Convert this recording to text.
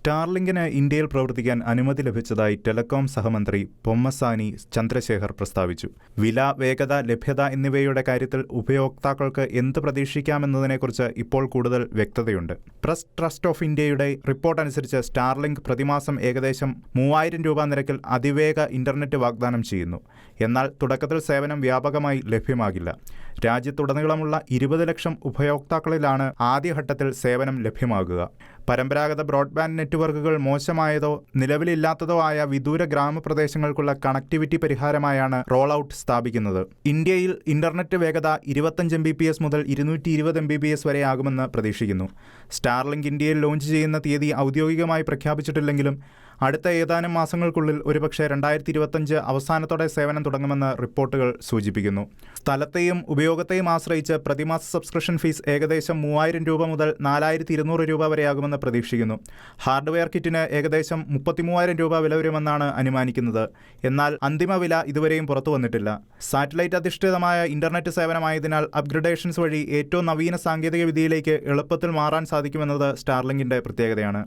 സ്റ്റാർലിങ്കിന് ഇന്ത്യയിൽ പ്രവർത്തിക്കാൻ അനുമതി ലഭിച്ചതായി ടെലികോം സഹമന്ത്രി പൊമ്മസാനി ചന്ദ്രശേഖർ പ്രസ്താവിച്ചു. വില, വേഗത, ലഭ്യത എന്നിവയുടെ കാര്യത്തിൽ ഉപയോക്താക്കൾക്ക് എന്ത് പ്രതീക്ഷിക്കാമെന്നതിനെക്കുറിച്ച് ഇപ്പോൾ കൂടുതൽ വ്യക്തതയുണ്ട്. പ്രസ് ട്രസ്റ്റ് ഓഫ് ഇന്ത്യയുടെ റിപ്പോർട്ട് അനുസരിച്ച് സ്റ്റാർലിങ്ക് പ്രതിമാസം ഏകദേശം 3000 രൂപ നിരക്കിൽ അതിവേഗ ഇന്റർനെറ്റ് വാഗ്ദാനം ചെയ്യുന്നു. എന്നാൽ തുടക്കത്തിൽ സേവനം വ്യാപകമായി ലഭ്യമാകില്ല. രാജ്യത്തുടനീളമുള്ള 20 ലക്ഷം ഉപയോക്താക്കളിലാണ് ആദ്യഘട്ടത്തിൽ സേവനം ലഭ്യമാകുക. പരമ്പരാഗത ബ്രോഡ്ബാൻഡ് നെറ്റ്വർക്കുകൾ മോശമായതോ നിലവിലില്ലാത്തതോ ആയ വിദൂര ഗ്രാമപ്രദേശങ്ങൾക്കുള്ള കണക്ടിവിറ്റി പരിഹാരമായാണ് റോൾ ഔട്ട് സ്ഥാപിക്കുന്നത്. ഇന്ത്യയിൽ ഇന്റർനെറ്റ് വേഗത 25 Mbps മുതൽ 220 Mbps വരെയാകുമെന്ന് പ്രതീക്ഷിക്കുന്നു. സ്റ്റാർലിങ്ക് ഇന്ത്യയിൽ ലോഞ്ച് ചെയ്യുന്ന തീയതി ഔദ്യോഗികമായി പ്രഖ്യാപിച്ചിട്ടില്ലെങ്കിലും അടുത്ത ഏതാനും മാസങ്ങൾക്കുള്ളിൽ ഒരുപക്ഷെ 2025 അവസാനത്തോടെ സേവനം തുടങ്ങുമെന്ന് റിപ്പോർട്ടുകൾ സൂചിപ്പിക്കുന്നു. സ്ഥലത്തെയും ഉപയോഗത്തെയും ആശ്രയിച്ച് പ്രതിമാസ സബ്സ്ക്രിപ്ഷൻ ഫീസ് ഏകദേശം 3000 രൂപ മുതൽ 4200 രൂപ വരെയാകുമെന്ന് പ്രതീക്ഷിക്കുന്നു. ഹാർഡ്വെയർ കിറ്റിന് ഏകദേശം 33000 രൂപ വില വരുമെന്നാണ് അനുമാനിക്കുന്നത്. എന്നാൽ അന്തിമ വില ഇതുവരെയും പുറത്തു വന്നിട്ടില്ല. സാറ്റലൈറ്റ് അധിഷ്ഠിതമായ ഇന്റർനെറ്റ് സേവനമായതിനാൽ അപ്ഗ്രഡേഷൻസ് വഴി ഏറ്റവും നവീന സാങ്കേതിക വിദ്യയിലേക്ക് എളുപ്പത്തിൽ മാറാൻ സാധിക്കുമെന്നത് സ്റ്റാർലിങ്കിന്റെ പ്രത്യേകതയാണ്.